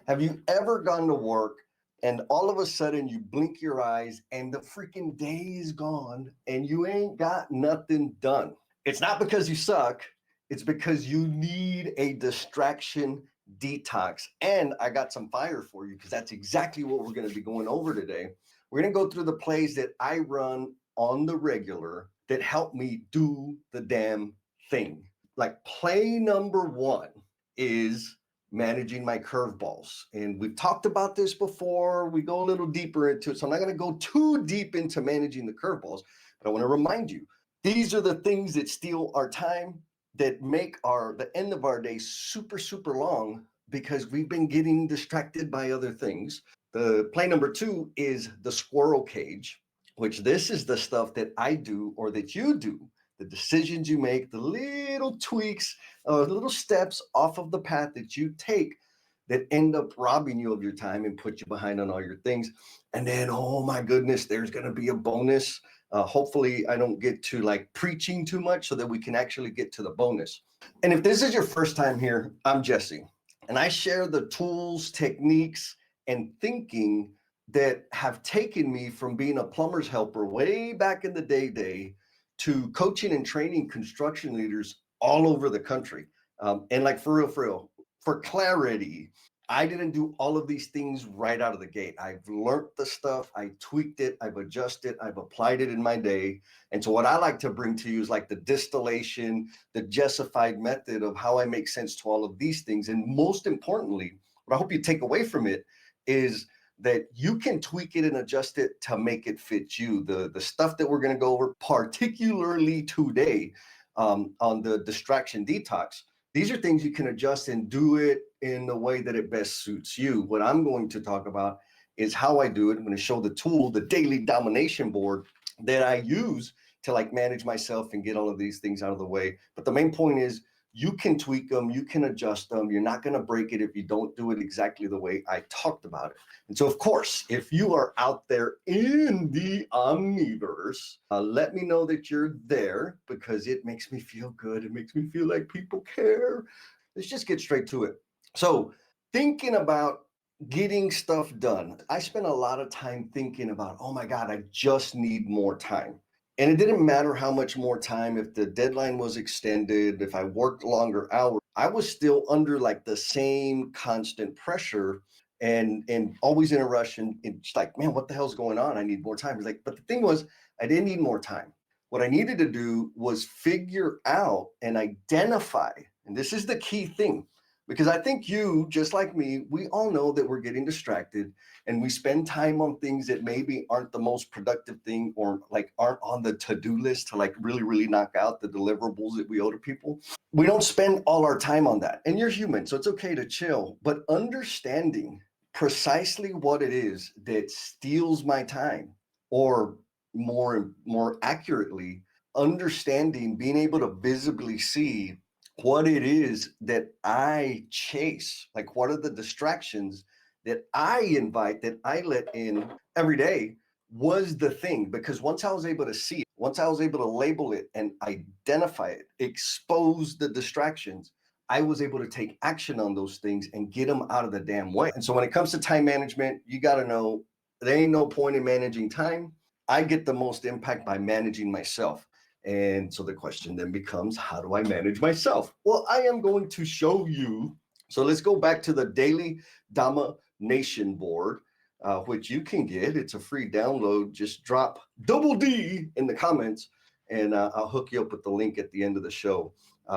Have you ever gone to work and all of a sudden you blink your eyes and the freaking day is gone and you ain't got nothing done? It's not because you suck, it's because you need a distraction detox. And I got some fire for you because that's exactly what we're going to be going over today. We're going to go through the plays that I run on the regular that help me do the damn thing. Like play number one is managing my curveballs. And we've talked about this before. We go a little deeper into it. So I'm not going to go too deep into managing the curveballs, but I want to remind you, these are the things that steal our time, that make the end of our day super, super long because we've been getting distracted by other things. The play number two is the squirrel cage, which this is the stuff that I do or that you do, the decisions you make, the little tweaks, little steps off of the path that you take that end up robbing you of your time and put you behind on all your things. And then, oh my goodness, there's going to be a bonus. Hopefully I don't get to like preaching too much so that we can actually get to the bonus. And if this is your first time here, I'm Jesse, and I share the tools, techniques, and thinking that have taken me from being a plumber's helper way back in the day to coaching and training construction leaders all over the country. And like for real, for clarity, I didn't do all of these things right out of the gate. I've learned the stuff, I tweaked it, I've adjusted, I've applied it in my day. And so what I like to bring to you is like the distillation, the Jessified method of how I make sense to all of these things. And most importantly, what I hope you take away from it is that you can tweak it and adjust it to make it fit you. The stuff that we're going to go over, particularly today on the Distraction Detox, these are things you can adjust and do it in the way that it best suits you. What I'm going to talk about is how I do it. I'm going to show the tool, the Daily Domination Board that I use to like manage myself and get all of these things out of the way. But the main point is you can tweak them, you can adjust them. You're not going to break it if you don't do it exactly the way I talked about it. And so, of course, if you are out there in the omniverse, let me know that you're there because it makes me feel good. It makes me feel like people care. Let's just get straight to it. So thinking about getting stuff done, I spent a lot of time thinking about, oh my God, I just need more time. And it didn't matter how much more time, if the deadline was extended, if I worked longer hours, I was still under like the same constant pressure and always in a rush. And it's like, man, what the hell's going on? I need more time. It's like, but the thing was, I didn't need more time. What I needed to do was figure out and identify, and this is the key thing, because I think you, just like me, we all know that we're getting distracted and we spend time on things that maybe aren't the most productive thing or like aren't on the to-do list to like really, really knock out the deliverables that we owe to people. We don't spend all our time on that. And you're human, so it's okay to chill. But understanding precisely what it is that steals my time, or more accurately, understanding, being able to visibly see what it is that I chase, like what are the distractions that I invite, that I let in every day, was the thing. Because once I was able to see it, once I was able to label it and identify it, expose the distractions, I was able to take action on those things and get them out of the damn way. And so when it comes to time management, you got to know there ain't no point in managing time. I get the most impact by managing myself. And so the question then becomes, how do I manage myself? Well, I am going to show you. So let's go back to the Daily Domination Board, which you can get. It's a free download. Just drop double D in the comments and I'll hook you up with the link at the end of the show.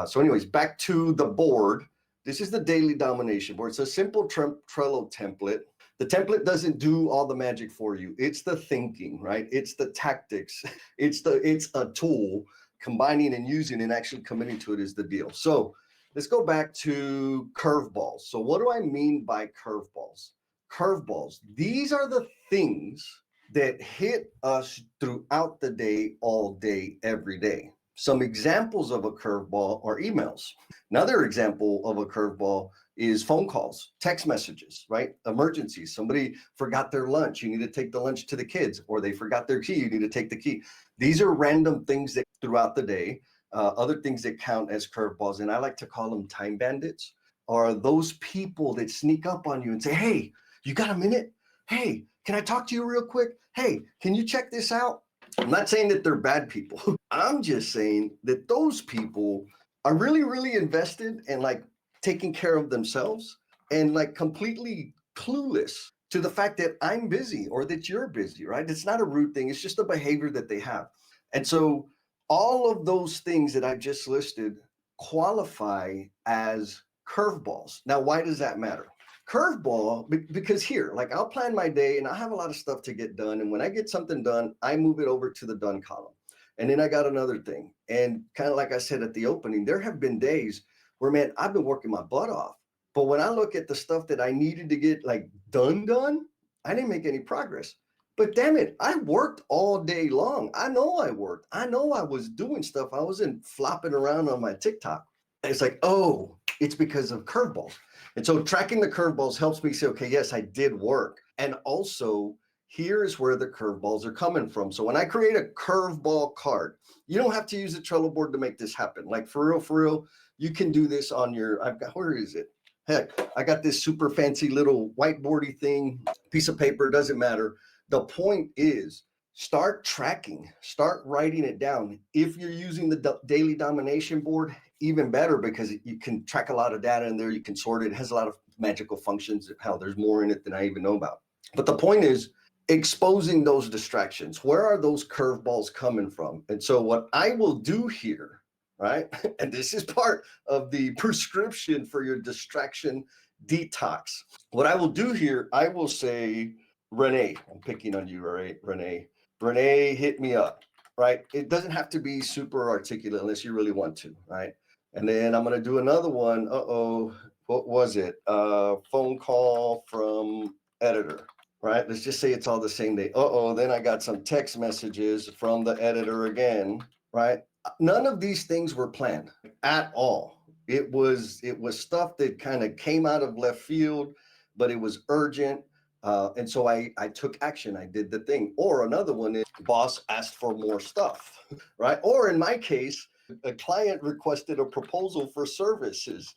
So anyways, back to the board. This is the Daily Domination Board. It's a simple Trello template. The template doesn't do all the magic for you. It's the thinking, right? It's the tactics. It's a tool. Combining and using and actually committing to it is the deal. So let's go back to curveballs. So what do I mean by curveballs? Curveballs, these are the things that hit us throughout the day, all day, every day. Some examples of a curveball are emails. Another example of a curveball is phone calls, text messages, right? Emergencies. Somebody forgot their lunch. You need to take the lunch to the kids, or they forgot their key. You need to take the key. These are random things that throughout the day, other things that count as curveballs. And I like to call them time bandits. are those people that sneak up on you and say, hey, you got a minute? Hey, can I talk to you real quick? Hey, can you check this out? I'm not saying that they're bad people. I'm just saying that those people are really, really invested in like taking care of themselves and like completely clueless to the fact that I'm busy or that you're busy, right? It's not a rude thing. It's just a behavior that they have. And so all of those things that I just listed qualify as curveballs. Now, why does that matter? Curveball, because here, like I'll plan my day and I have a lot of stuff to get done. And when I get something done, I move it over to the done column. And then I got another thing. And kind of like I said at the opening, there have been days where, man, I've been working my butt off. But when I look at the stuff that I needed to get like done, I didn't make any progress. But damn it, I worked all day long. I know I worked. I know I was doing stuff. I wasn't flopping around on my TikTok. And it's like, oh, it's because of curveballs. And so tracking the curveballs helps me say, okay, yes, I did work. And also, here's where the curveballs are coming from. So when I create a curveball card, you don't have to use a Trello board to make this happen. Like for real, you can do this on your, where is it? Heck, I got this super fancy little whiteboardy thing, piece of paper, doesn't matter. The point is, start tracking, start writing it down. If you're using the Daily Domination Board, even better, because you can track a lot of data in there. You can sort it. It has a lot of magical functions. Hell, there's more in it than I even know about. But the point is exposing those distractions. Where are those curveballs coming from? And so what I will do here, right? And this is part of the prescription for your distraction detox. What I will do here, I will say, Renee, I'm picking on you, right? Renee, hit me up, right? It doesn't have to be super articulate unless you really want to, right? And then I'm going to do another one. What was it? Phone call from editor, right? Let's just say it's all the same day. Then I got some text messages from the editor again, right? None of these things were planned at all. It was stuff that kind of came out of left field, but it was urgent. And so I took action. I did the thing. Or another one is boss asked for more stuff, right? Or in my case, a client requested a proposal for services,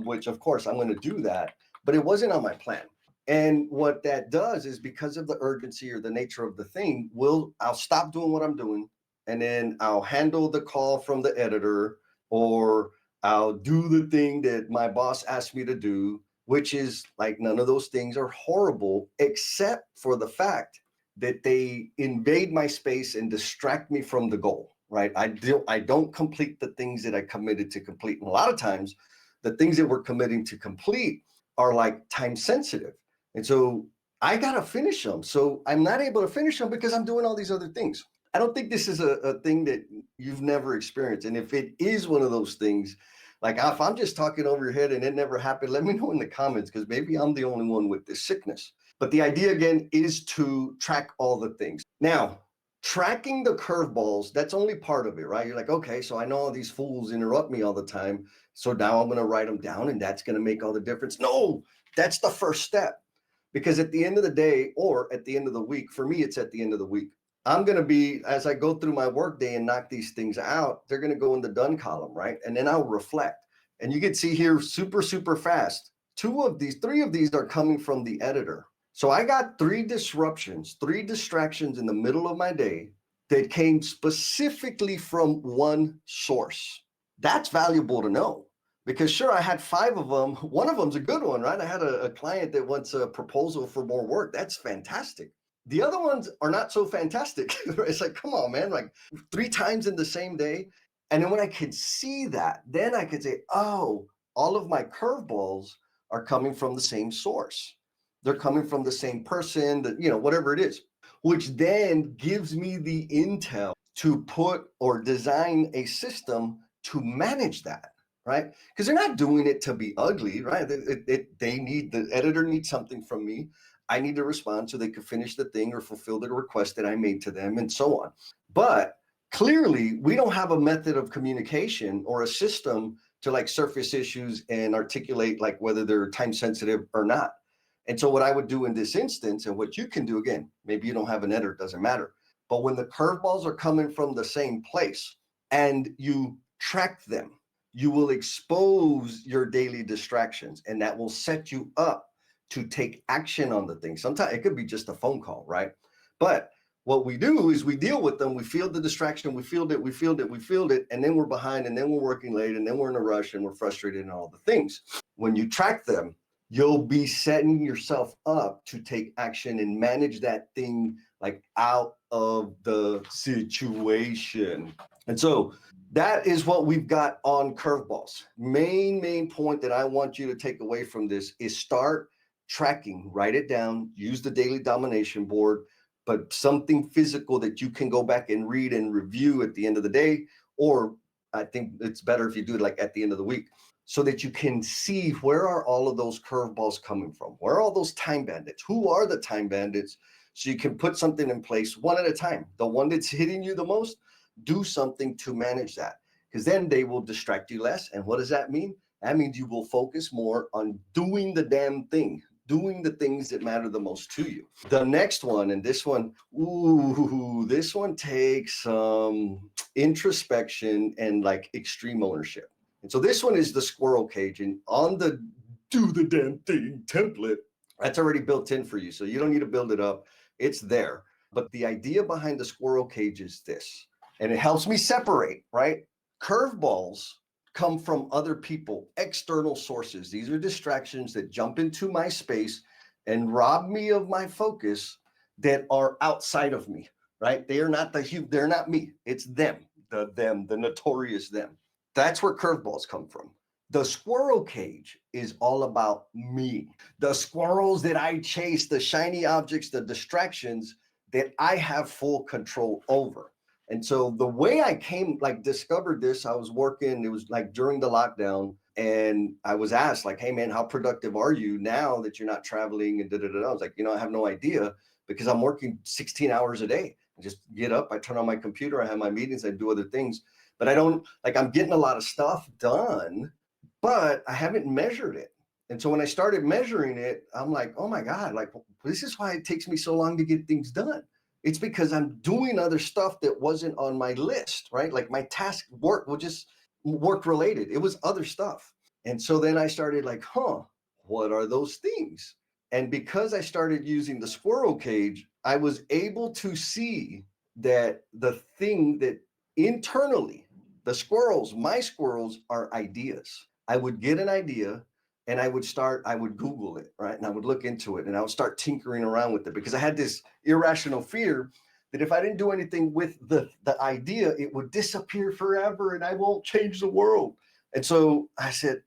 which of course I'm going to do that, but it wasn't on my plan. And what that does is, because of the urgency or the nature of the thing, I'll stop doing what I'm doing, and then I'll handle the call from the editor, or I'll do the thing that my boss asked me to do, which is like, none of those things are horrible, except for the fact that they invade my space and distract me from the goal, right? I don't complete the things that I committed to complete. And a lot of times, the things that we're committing to complete are like time sensitive. And so I got to finish them. So I'm not able to finish them because I'm doing all these other things. I don't think this is a thing that you've never experienced. And if it is one of those things, like if I'm just talking over your head and it never happened, let me know in the comments, because maybe I'm the only one with this sickness. But the idea, again, is to track all the things. Now, tracking the curveballs, that's only part of it, right? You're like, okay, so I know all these fools interrupt me all the time. So now I'm going to write them down and that's going to make all the difference. No, that's the first step. Because at the end of the day, or at the end of the week, for me, it's at the end of the week, I'm going to be, as I go through my workday and knock these things out, they're going to go in the done column, right? And then I'll reflect. And you can see here super, super fast. 3 of these are coming from the editor. So I got 3 disruptions, 3 distractions in the middle of my day that came specifically from one source. That's valuable to know, because sure, I had 5 of them. One of them's a good one, right? I had a client that wants a proposal for more work. That's fantastic. The other ones are not so fantastic. It's like, come on, man, like 3 times in the same day. And then when I could see that, then I could say, oh, all of my curveballs are coming from the same source. They're coming from the same person, that, whatever it is, which then gives me the intel to put or design a system to manage that, right? Because they're not doing it to be ugly, right? The editor needs something from me. I need to respond so they can finish the thing or fulfill the request that I made to them, and so on. But clearly, we don't have a method of communication or a system to like surface issues and articulate like whether they're time sensitive or not. And so what I would do in this instance, and what you can do, again, maybe you don't have an editor, it doesn't matter. But when the curveballs are coming from the same place and you track them, you will expose your daily distractions, and that will set you up to take action on the thing. Sometimes it could be just a phone call, right? But what we do is we deal with them. We feel the distraction, we feel it, and then we're behind, and then we're working late, and then we're in a rush, and we're frustrated, and all the things. When you track them, you'll be setting yourself up to take action and manage that thing like out of the situation. And so that is what we've got on curveballs. Main point that I want you to take away from this is start tracking, write it down, use the Daily Domination Board, but something physical that you can go back and read and review at the end of the day. Or I think it's better if you do it like at the end of the week, so that you can see where are all of those curveballs coming from? Where are all those time bandits? Who are the time bandits? So you can put something in place one at a time. The one that's hitting you the most, do something to manage that, because then they will distract you less. And what does that mean? That means you will focus more on doing the damn thing, doing the things that matter the most to you. The next one, and this one, this one takes introspection and like extreme ownership. And so this one is the squirrel cage, and on the do the damn thing template, that's already built in for you. So you don't need to build it up. It's there. But the idea behind the squirrel cage is this, and it helps me separate, right? Curveballs come from other people, external sources. These are distractions that jump into my space and rob me of my focus that are outside of me, right? They are not they're not me. It's them, the notorious them. That's where curveballs come from. The squirrel cage is all about me. The squirrels that I chase, the shiny objects, the distractions that I have full control over. And so the way I discovered this, I was working, it was like during the lockdown, and I was asked like, hey man, how productive are you now that you're not traveling and I was like, I have no idea, because I'm working 16 hours a day. I just get up, I turn on my computer, I have my meetings, I do other things, but I'm getting a lot of stuff done, but I haven't measured it. And so when I started measuring it, I'm like, oh my God, like this is why it takes me so long to get things done. It's because I'm doing other stuff that wasn't on my list, right? Like my task work was just work related. It was other stuff. And so then I started like, what are those things? And because I started using the squirrel cage, I was able to see that the thing that internally, my squirrels are ideas. I would get an idea, and I would Google it, right? And I would look into it, and I would start tinkering around with it, because I had this irrational fear that if I didn't do anything with the idea, it would disappear forever and I won't change the world. And so I said,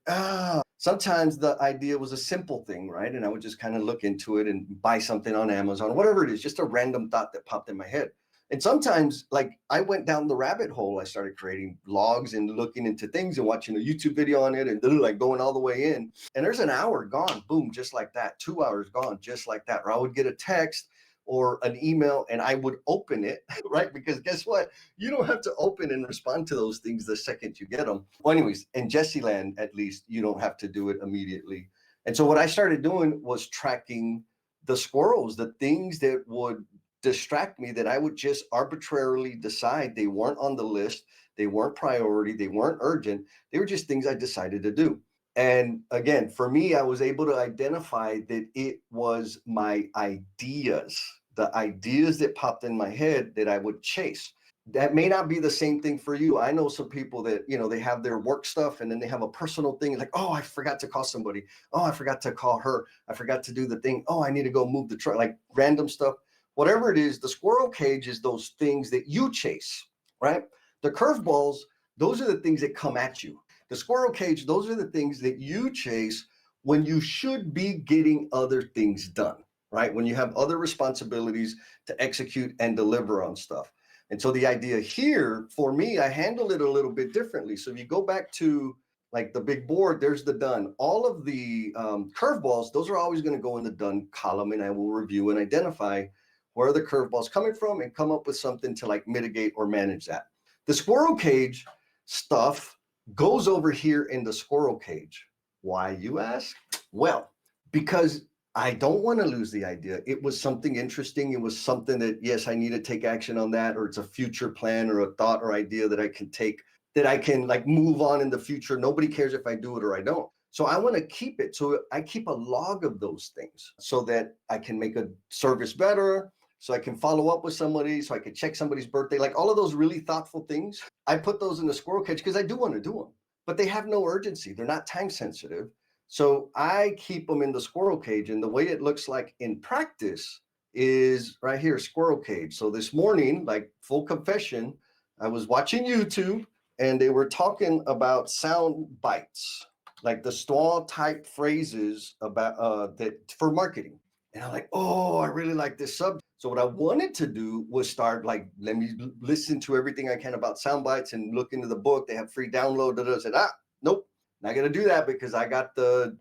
sometimes the idea was a simple thing, right? And I would just kind of look into it and buy something on Amazon, whatever it is, just a random thought that popped in my head. And sometimes like I went down the rabbit hole. I started creating logs and looking into things and watching a YouTube video on it and like going all the way in. And there's an hour gone, boom, just like that. 2 hours gone, just like that. Or I would get a text or an email and I would open it, right? Because guess what? You don't have to open and respond to those things the second you get them. Well, anyways, in Jesse Land, at least, you don't have to do it immediately. And so what I started doing was tracking the squirrels, the things that would distract me, that I would just arbitrarily decide they weren't on the list, they weren't priority, they weren't urgent, they were just things I decided to do. And again, for me, I was able to identify that it was my ideas, the ideas that popped in my head that I would chase. That may not be the same thing for you. I know some people that, they have their work stuff and then they have a personal thing like, oh, I forgot to call somebody. Oh, I forgot to call her. I forgot to do the thing. Oh, I need to go move the truck, like random stuff. Whatever it is, the squirrel cage is those things that you chase, right? The curveballs, those are the things that come at you. The squirrel cage, those are the things that you chase when you should be getting other things done, right? When you have other responsibilities to execute and deliver on stuff. And so the idea here, for me, I handle it a little bit differently. So if you go back to like the big board, there's the done. All of the curveballs, those are always going to go in the done column, and I will review and identify where are the curveballs coming from and come up with something to like mitigate or manage that. The squirrel cage stuff goes over here in the squirrel cage. Why, you ask? Well, because I don't want to lose the idea. It was something interesting. It was something that, yes, I need to take action on that, or it's a future plan or a thought or idea that I can take that I can like move on in the future. Nobody cares if I do it or I don't. So I want to keep it. So I keep a log of those things so that I can make a service better, so I can follow up with somebody, so I can check somebody's birthday, like all of those really thoughtful things. I put those in the squirrel cage because I do want to do them, but they have no urgency. They're not time sensitive. So I keep them in the squirrel cage. And the way it looks like in practice is right here, squirrel cage. So this morning, like full confession, I was watching YouTube and they were talking about sound bites, like the stall type phrases about that for marketing. And I'm like, oh, I really like this subject. So what I wanted to do was start like, let me listen to everything I can about sound bites and look into the book. They have free download. I said, nope, not gonna do that because I got the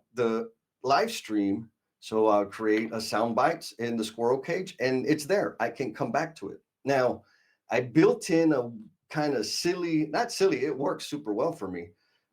live stream. So I'll create a sound bites in the squirrel cage and it's there. I can come back to it. Now, I built in a kind of silly, not silly, it works super well for me,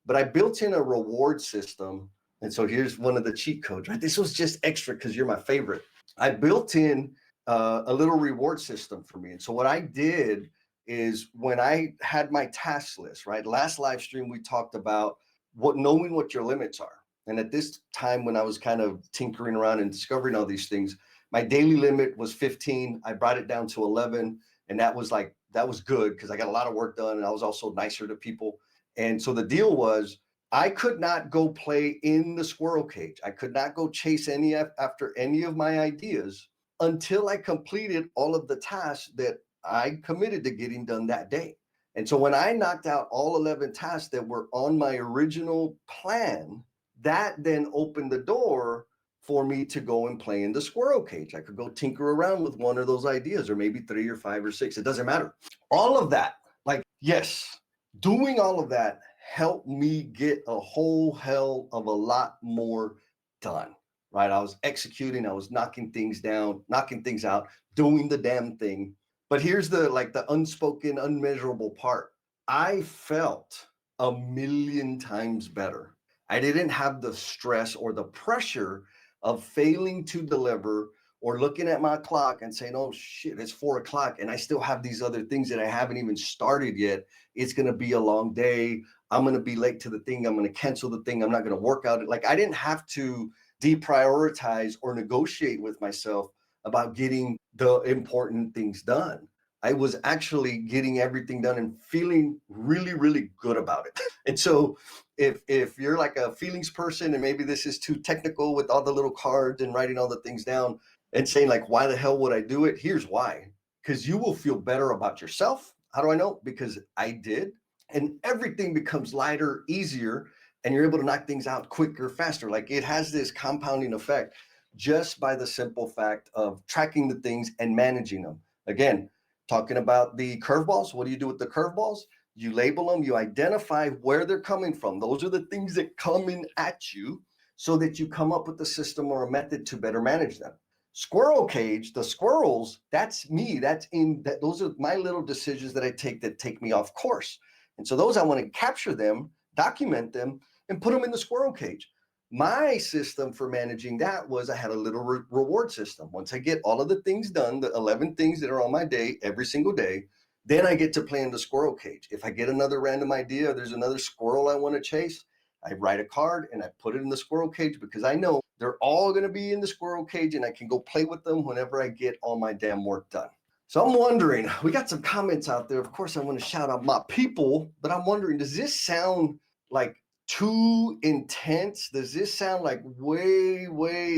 but I built in a reward system. And so here's one of the cheat codes, right? This was just extra because you're my favorite. I built in a little reward system for me. And so what I did is when I had my task list, right? Last live stream, we talked about knowing what your limits are. And at this time, when I was kind of tinkering around and discovering all these things, my daily limit was 15. I brought it down to 11. And that was good because I got a lot of work done and I was also nicer to people. And so the deal was I could not go play in the squirrel cage. I could not go chase after any of my ideas until I completed all of the tasks that I committed to getting done that day. And so when I knocked out all 11 tasks that were on my original plan, that then opened the door for me to go and play in the squirrel cage. I could go tinker around with one of those ideas, or maybe 3 or 5 or 6. It doesn't matter. All of that, like, yes, doing all of that helped me get a whole hell of a lot more done, right? I was executing, I was knocking things down, knocking things out, doing the damn thing. But here's the unspoken, unmeasurable part. I felt a million times better. I didn't have the stress or the pressure of failing to deliver or looking at my clock and saying, oh shit, it's 4 o'clock and I still have these other things that I haven't even started yet. It's going to be a long day. I'm going to be late to the thing. I'm going to cancel the thing. I'm not going to work out. Like I didn't have to deprioritize or negotiate with myself about getting the important things done. I was actually getting everything done and feeling really, really good about it. And so if you're like a feelings person and maybe this is too technical with all the little cards and writing all the things down and saying like, why the hell would I do it? Here's why. Because you will feel better about yourself. How do I know? Because I did. And everything becomes lighter, easier, and you're able to knock things out quicker, faster. Like it has this compounding effect just by the simple fact of tracking the things and managing them. Again, talking about the curveballs. What do you do with the curveballs? You label them, you identify where they're coming from. Those are the things that come in at you so that you come up with a system or a method to better manage them. Squirrel cage, the squirrels, that's me. Those are my little decisions that I take that take me off course. And so those I want to capture them, document them, and put them in the squirrel cage. My system for managing that was I had a little reward system. Once I get all of the things done, the 11 things that are on my day every single day, then I get to play in the squirrel cage. If I get another random idea, there's another squirrel I want to chase, I write a card and I put it in the squirrel cage because I know they're all going to be in the squirrel cage and I can go play with them whenever I get all my damn work done. So I'm wondering, we got some comments out there. Of course, I want to shout out my people, but I'm wondering, does this sound like too intense? Does this sound like way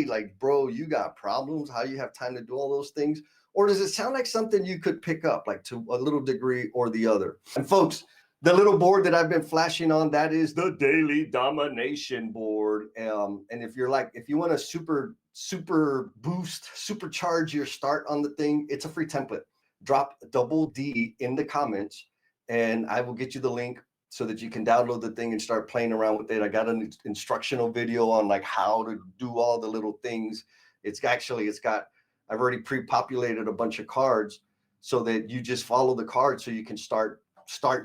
like, bro, you got problems? How do you have time to do all those things? Or does it sound like something you could pick up like to a little degree or the other? And folks, the little board that I've been flashing on, that is the Daily Domination Board. And if you want to super boost, supercharge your start on the thing, it's a free template. Drop double D in the comments and I will get you the link so that you can download the thing and start playing around with it. I got an instructional video on like how to do all the little things. I've already pre-populated a bunch of cards so that you just follow the card so you can start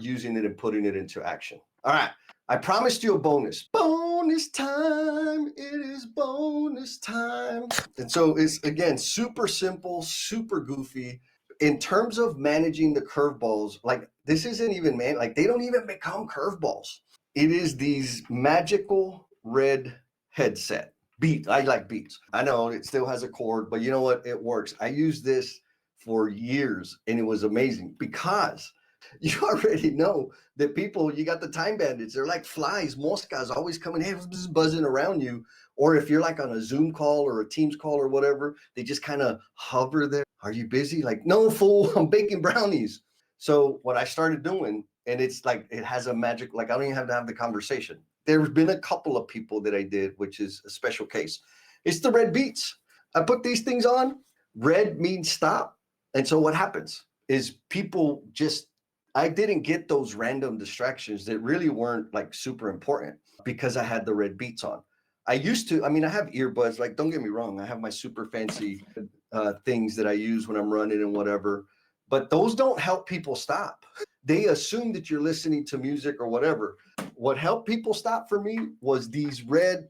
using it and putting it into action. All right. I promised you a bonus. Bonus time. It is bonus time. And so it's, again, super simple, super goofy. in terms of managing the curveballs, like this isn't even like they don't even become curveballs. It is these magical red headset beat. I like beats. I know it still has a cord, but you know what? It works. I used this for years and it was amazing because you already know that people, you got the time bandits. They're like flies, moscas always coming in, buzzing around you. Or if you're like on a Zoom call or a Teams call or whatever, they just kind of hover there. Are you busy? Like, no, fool, I'm baking brownies. So what I started doing, and it's like, it has a magic, like I don't even have to have the conversation. There's been a couple of people that I did, which is a special case. It's the red beats. I put these things on. Red means stop. And so what happens is people just, I didn't get those random distractions that really weren't like super important because I had the red beats on. I used to, I mean, I have earbuds, like, don't get me wrong. I have my super fancy things that I use when I'm running and whatever, but those don't help people stop. They assume that you're listening to music or whatever. What helped people stop for me was this red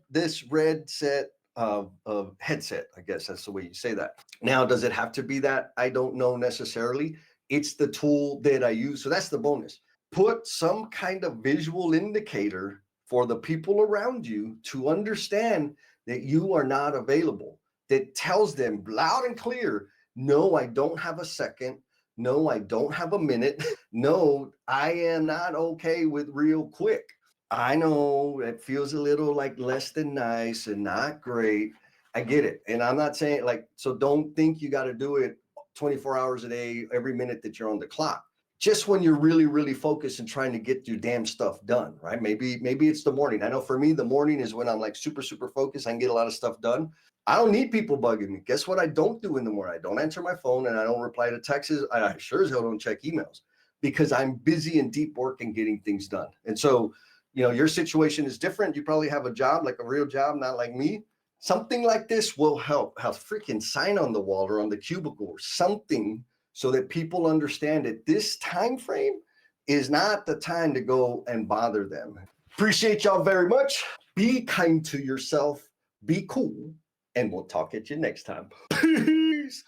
set of headset. I guess that's the way you say that. Now, does it have to be that? I don't know necessarily. It's the tool that I use. So that's the bonus. Put some kind of visual indicator for the people around you to understand that you are not available, that tells them loud and clear, no, I don't have a second. No, I don't have a minute. No, I am not okay with real quick. I know it feels a little like less than nice and not great. I get it. And I'm not saying like, so don't think you got to do it 24 hours a day, every minute that you're on the clock. Just when you're really, really focused and trying to get your damn stuff done, right? Maybe it's the morning. I know for me, the morning is when I'm like super, super focused. I can get a lot of stuff done. I don't need people bugging me. Guess what I don't do in the morning? I don't answer my phone and I don't reply to texts. I sure as hell don't check emails because I'm busy in deep work and getting things done. And so, you know, your situation is different. You probably have a job, like a real job, not like me. Something like this will help. Have freaking sign on the wall or on the cubicle or something so that people understand that this time frame is not the time to go and bother them. Appreciate y'all very much. Be kind to yourself. Be cool. And we'll talk at you next time. Peace.